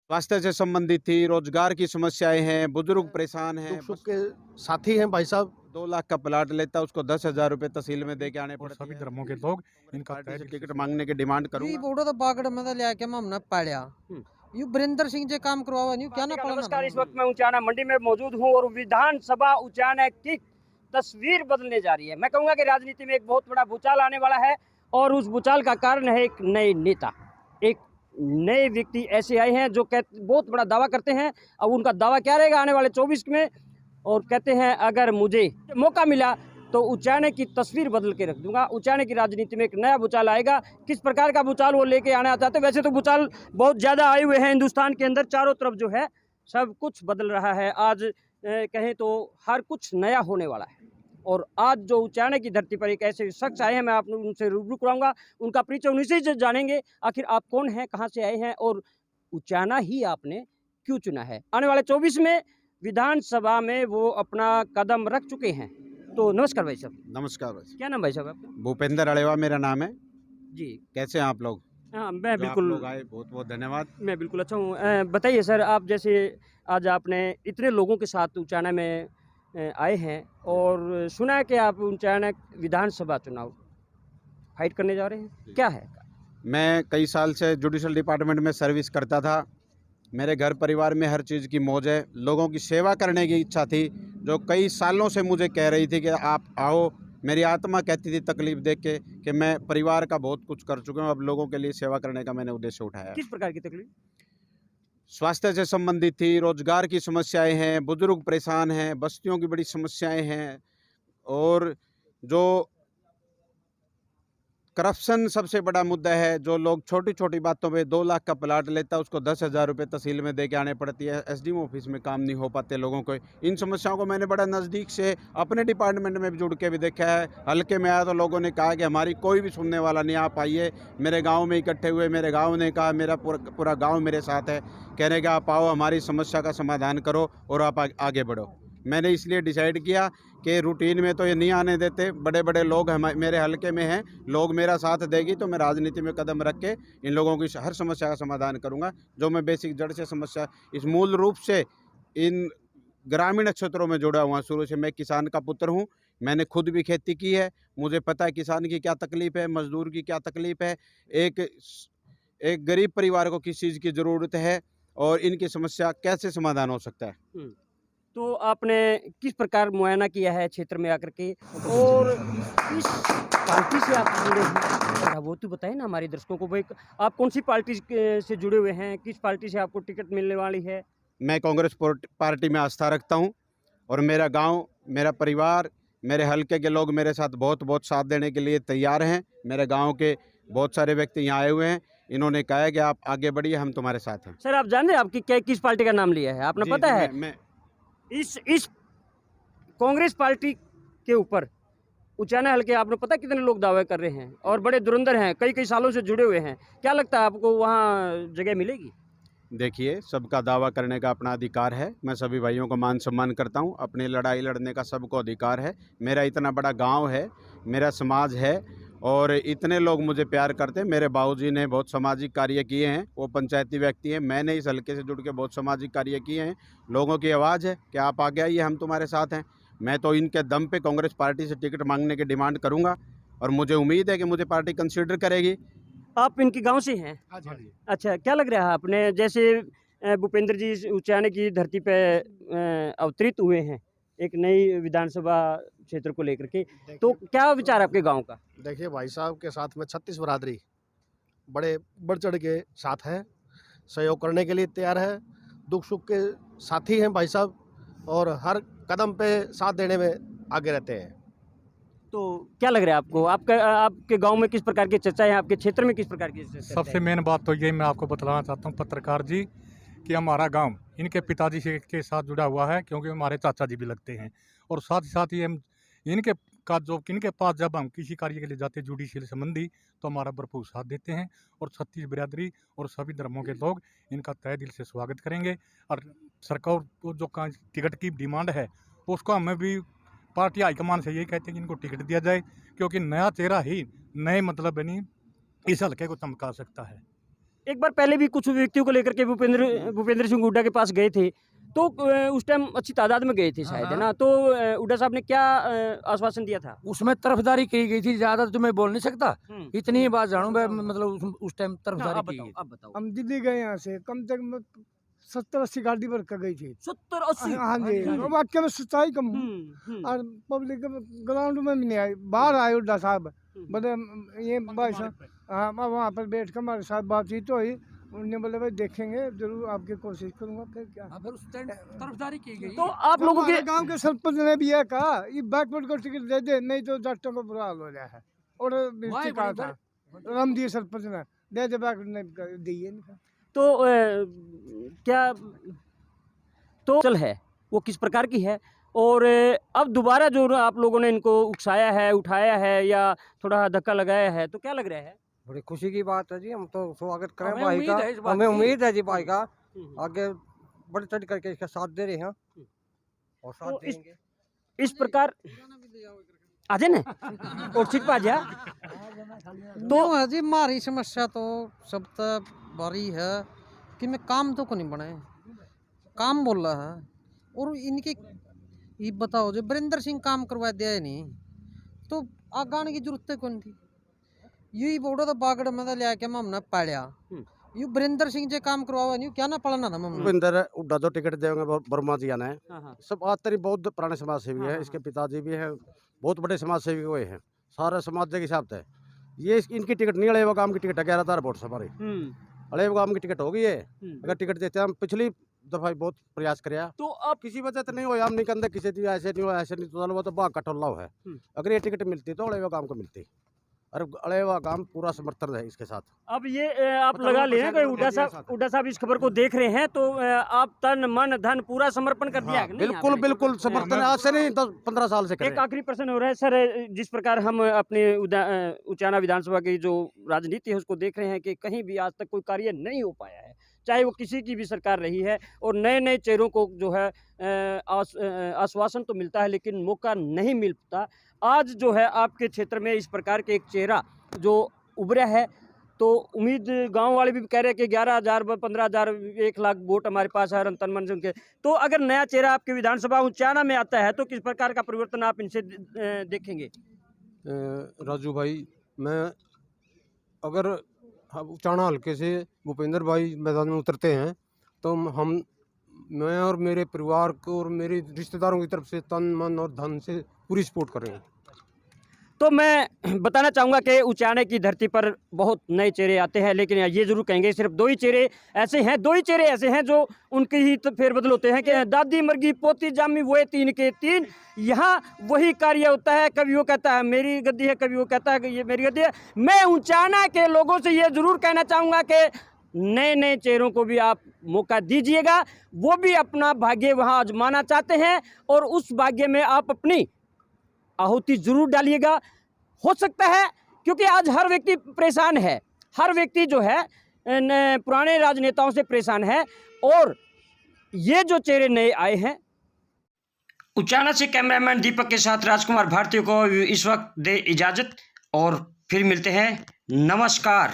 स्वास्थ्य से संबंधित थी, रोजगार की समस्याएं हैं, बुजुर्ग परेशान हैं। दुख सुख के साथी हैं भाई साहब। 2 लाख का प्लाट लेता उसको 10,000 रुपए तहसील में दे के आने और पड़ते सभी हैं। धर्मों के लोग इनका पार्टी तहे से दिल से टिकट स्वागत मांगने की डिमांड जी करूंगा। बोड़ो तो बागड़ में तो लेके हमने पाड़िया यू वीरेंद्र सिंह जे काम करवावा नहीं क्या ना पड़ा नमस्कार, इस वक्त मैं उचाना मंडी में मौजूद हूँ और विधानसभा उचाना की तस्वीर बदलने जा रही है। मैं कहूँगा कि राजनीति में एक बहुत बड़ा भूचाल आने वाला है और उस भूचाल का कारण है एक नए नेता, एक नए व्यक्ति ऐसे आए हैं जो बहुत बड़ा दावा करते हैं। अब उनका दावा क्या रहेगा आने वाले 24 में, और कहते हैं अगर मुझे मौका मिला तो उचाने की तस्वीर बदल के रख दूंगा। उचाने की राजनीति में एक नया भूचाल आएगा। किस प्रकार का भूचाल वो लेके आना चाहते हैं? वैसे तो भूचाल बहुत ज़्यादा आए हुए हैं हिंदुस्तान के अंदर, चारों तरफ जो है सब कुछ बदल रहा है। आज कहें तो हर कुछ नया होने वाला है और आज जो उचाने की धरती पर एक ऐसे शख्स आए हैं, मैं आप उनसे रूबरू कराऊंगा, उनका परिचय उन्हीं से जानेंगे। आखिर आप कौन हैं, कहाँ से आए हैं और उचाना ही आपने क्यों चुना है? आने वाले 24 में विधानसभा में वो अपना कदम रख चुके हैं। तो नमस्कार भाई साहब। नमस्कार भाई। क्या नाम भाई साहब आपका? भूपेंद्र अड़ेवा मेरा नाम है। जी कैसे हैं आप लोग? हाँ, मैं जो आप बिल्कुल लोग आए बहुत बहुत धन्यवाद। मैं बिल्कुल अच्छा हूँ। बताइए सर, आप जैसे आज आपने इतने लोगों के साथ उचाना में आए हैं और सुना है कि आप उचाना विधानसभा चुनाव फाइट करने जा रहे हैं, क्या है? मैं कई साल से जुडिशल डिपार्टमेंट में सर्विस करता था। मेरे घर परिवार में हर चीज़ की मौज है। लोगों की सेवा करने की इच्छा थी, जो कई सालों से मुझे कह रही थी कि आप आओ। मेरी आत्मा कहती थी तकलीफ देख के कि मैं परिवार का बहुत कुछ कर चुका हूँ, अब लोगों के लिए सेवा करने का मैंने उद्देश्य उठाया। किस प्रकार की तकलीफ? स्वास्थ्य से संबंधित थी, रोजगार की समस्याएं हैं, बुजुर्ग परेशान हैं, बस्तियों की बड़ी समस्याएं हैं और जो करप्शन सबसे बड़ा मुद्दा है। जो लोग छोटी छोटी बातों पे 2 लाख का प्लाट लेता उसको 10,000 रुपये तहसील में दे के आने पड़ती है। एसडीएम ऑफिस में काम नहीं हो पाते लोगों को। इन समस्याओं को मैंने बड़ा नज़दीक से अपने डिपार्टमेंट में भी जुड़ के भी देखा है। हल्के में आया तो लोगों ने कहा कि हमारी कोई भी सुनने वाला नहीं, आप आइए। मेरे गाँव में इकट्ठे हुए, मेरे गाँव ने कहा, मेरा पूरा गाँव मेरे साथ है, कहने का आप आओ, हमारी समस्या का समाधान करो और आप आगे बढ़ो। मैंने इसलिए डिसाइड किया कि रूटीन में तो ये नहीं आने देते। बड़े बड़े लोग मेरे हलके में हैं, लोग मेरा साथ देगी तो मैं राजनीति में कदम रख के इन लोगों की हर समस्या का समाधान करूंगा। जो मैं बेसिक जड़ से समस्या, इस मूल रूप से इन ग्रामीण क्षेत्रों में जुड़ा हुआ। शुरू से मैं किसान का पुत्र हूँ, मैंने खुद भी खेती की है, मुझे पता है किसान की क्या तकलीफ़ है, मजदूर की क्या तकलीफ़ है, एक गरीब परिवार को किस चीज़ की ज़रूरत है और इनकी समस्या कैसे समाधान हो सकता है। तो आपने किस प्रकार मुआयना किया है क्षेत्र में आकर के और किस पार्टी से आप जुड़े हैं? जरा वो तो बताइए ना हमारे दर्शकों को भाई, आप कौन सी पार्टी से जुड़े हुए हैं, किस पार्टी से आपको टिकट मिलने वाली है? मैं कांग्रेस पार्टी में आस्था रखता हूं और मेरा गांव, मेरा परिवार, मेरे हलके के लोग मेरे साथ बहुत बहुत साथ देने के लिए तैयार हैं। मेरे गांव के बहुत सारे व्यक्ति यहाँ आए हुए हैं, इन्होंने कहा है कि आप आगे बढ़िए, हम तुम्हारे साथ हैं। सर आप जान रहे हैं आपकी किस पार्टी का नाम लिया है? आपने पता है मैं इस कांग्रेस पार्टी के ऊपर उचाना हल्के आपने पता कितने लोग दावे कर रहे हैं और बड़े धुरंधर हैं, कई कई सालों से जुड़े हुए हैं। क्या लगता है आपको वहाँ जगह मिलेगी? देखिए, सबका दावा करने का अपना अधिकार है। मैं सभी भाइयों को मान सम्मान करता हूं। अपनी लड़ाई लड़ने का सबको अधिकार है। मेरा इतना बड़ा गांव है, मेरा समाज है और इतने लोग मुझे प्यार करते हैं। मेरे बाबूजी ने बहुत सामाजिक कार्य किए हैं, वो पंचायती व्यक्ति हैं। मैंने इस हल्के से जुड़ के बहुत सामाजिक कार्य किए हैं। लोगों की आवाज़ है कि आप आगे आइए, हम तुम्हारे साथ हैं। मैं तो इनके दम पे कांग्रेस पार्टी से टिकट मांगने की डिमांड करूँगा और मुझे उम्मीद है कि मुझे पार्टी कंसिडर करेगी। आप इनके गांव से हैं? अच्छा, क्या लग रहा है आपने जैसे भूपेंद्र जी उचाने की धरती पे अवतरित हुए हैं एक नई विधानसभा क्षेत्र को लेकर के, तो क्या विचार आपके गांव का? देखिए भाई साहब के साथ में 36 बरादरी बड़े बढ़ चढ़ के साथ है, सहयोग करने के लिए तैयार है। दुख सुख के साथी हैं भाई साहब और हर कदम पे साथ देने में आगे रहते हैं। तो क्या लग रहा है आपको, आपके गांव में किस प्रकार की चर्चा है, आपके क्षेत्र में किस प्रकार की चर्चा है? सबसे मेन बात तो ये मैं आपको बतलाना चाहता हूँ पत्रकार जी कि हमारा गांव इनके पिताजी से के साथ जुड़ा हुआ है, क्योंकि हमारे चाचा जी भी लगते हैं। और साथ ही साथ ये हम इनके पास जब हम किसी कार्य के लिए जाते हैं जुडिशियल संबंधी, तो हमारा भरपूर साथ देते हैं और 36 बिरादरी और सभी धर्मों के लोग इनका तहे दिल से स्वागत करेंगे। और सरकार को जो टिकट की डिमांड है उसको हमें भी पार्टी हाईकमान से यही कहते हैं कि इनको टिकट दिया जाए, क्योंकि नया चेहरा ही नए मतलब नहीं इस हल्के को चमका सकता है। एक बार पहले भी कुछ व्यक्तियों को लेकर के भूपेंद्र सिंह हुड्डा के पास गए थे, तो उस टाइम अच्छी तादाद में गए थे शायद, है ना? तो हुड्डा साहब ने क्या आश्वासन दिया था? उसमें तरफदारी की गई थी, ज्यादा तो मैं बोल नहीं सकता, इतनी ही बात जानूं मैं, मतलब उस टाइम तरफदारी की गई। आप बताओ। हम दिल्ली गए यहाँ से, कम से कम 70-80 गाड़ी भर कर गई थी। 70-80? हाँ जी, वाक्य में सच्चाई कम हूँ। और पब्लिक ग्राउंड में भी नहीं आई, बाहर आए हुड्डा साहब, बोले ये भाई साहब, हाँ मैं वहाँ पर बैठ कर हमारे साथ बातचीत हुई, उन्होंने बोले भाई देखेंगे जरूर, आपकी कोशिश करूँगा, फिर क्या। फिर उस टाइम तरफदारी की गई। तो आप लोगों के गांव के सरपंच ने भी यह कहा, ये बैकवर्ड को टिकट दे दे, नहीं तो जाटों को बुरा हाल हो रहा है। और कहा था राम दिए सरपंच ने, दे दे बैकवर्ड ने दिए नहीं। तो क्या तो चल है वो किस प्रकार की है, और अब दोबारा जो आप लोगों ने इनको उकसाया है, उठाया है, या थोड़ा धक्का लगाया है, तो क्या लग रहा है? बड़ी खुशी की बात है जी, हम तो स्वागत करें हमें भाई उम्मीद का, है इस बात हमें की। उम्मीद है जी भाई का, आगे बढ़ चढ़ करके इसका साथ दे रहे हैं और साथ तो देंगे। इस प्रकार आ जाए ना और सीट पा जा। तो है जी, हमारी समस्या तो सबसे बड़ी है कि मैं काम तो को नहीं बने, काम बोल रहा है, और इनके ये बताओ जो वीरेंद्र सिंह काम करवा दिया है नहीं, तो आगाने की जरूरत कौन थी? यही बोलो तो बागड़ में लिया के हमने पाया, यू वीरेंद्र सिंह जे काम करवावा नहीं, क्या ना पढ़ना था हमने। भूपेंद्र हुड्डा जो टिकट देंगे वर्मा जी आना है, हाँ, हाँ। सब आज तक बहुत पुराने समाज सेवी हाँ, है, हाँ, इसके पिताजी भी हैं, बहुत बड़े समाज सेवी हुए हैं, सारे समाज के हिसाब से ये इनकी टिकट नहीं, अड़ेवा गांव की टिकट है, 11,000 वोट से हमारी अड़ेवा गांव की टिकट हो गई है। अगर टिकट देते हम पिछली दफा भी बहुत प्रयास कराया, तो अब किसी वजह से नहीं हो, हम नहीं कहते किसी चीज ऐसे नहीं हो, ऐसे नहीं, तो चलो वो तो बाग कटोला है। अगर ये टिकट मिलती तो अड़ेवा गांव को मिलती, और अड़ेवा गांव पूरा समर्थन है इसके साथ। अब ये आप लगा लेना कि हुड्डा साहब इस खबर को देख रहे हैं, तो आप तन मन धन पूरा समर्पन कर दिया है कि नहीं बिल्कुल आपने? बिल्कुल समर्थन आज से नहीं, 10-15 साल से कर एक रहे हैं। आखिरी प्रश्न हो रहा है सर, जिस प्रकार हम अपने उचाना विधानसभा की जो राजनीति है उसको देख रहे हैं कि कहीं भी आज तक कोई कार्य नहीं हो पाया है, चाहे वो किसी की भी सरकार रही है, और नए नए चेहरों को जो है आश्वासन तो मिलता है लेकिन मौका नहीं मिलता। आज जो है आपके क्षेत्र में इस प्रकार के एक चेहरा जो उभरा है, तो उम्मीद गांव वाले भी कह रहे हैं कि 11,000 15,000 1 लाख वोट हमारे पास है तन मन से उनके। तो अगर नया चेहरा आपके विधानसभा उचाना में आता है तो किस प्रकार का परिवर्तन आप इनसे देखेंगे? राजू भाई, मैं अगर उचाना हल्के से भूपेंद्र भाई मैदान में उतरते हैं तो मैं और मेरे परिवार को और मेरे रिश्तेदारों की तरफ से तन मन और धन से पूरी सपोर्ट कर रहे हैं। तो मैं बताना चाहूँगा कि उचाने की धरती पर बहुत नए चेहरे आते हैं, लेकिन ये जरूर कहेंगे सिर्फ दो ही चेहरे ऐसे हैं जो उनके ही तो फेरबदल होते हैं कि दादी मरगी पोती जामी वो 3 के 3। यहाँ वही कार्य होता है, कभी वो कहता है मेरी गद्दी है, कभी वो कहता है कि ये मेरी गद्दी है। मैं उचाना के लोगों से ये जरूर कहना चाहूँगा कि नए नए चेहरों को भी आप मौका दीजिएगा, वो भी अपना भाग्य वहाँ आजमाना चाहते हैं, और उस भाग्य में आप अपनी आहुति जरूर डालिएगा। हो सकता है क्योंकि आज हर व्यक्ति परेशान है, हर व्यक्ति जो है पुराने राजनेताओं से परेशान है, और ये जो चेहरे नए आए हैं। उचाना से कैमरामैन दीपक के साथ राजकुमार भारती को इस वक्त दे इजाजत, और फिर मिलते हैं। नमस्कार।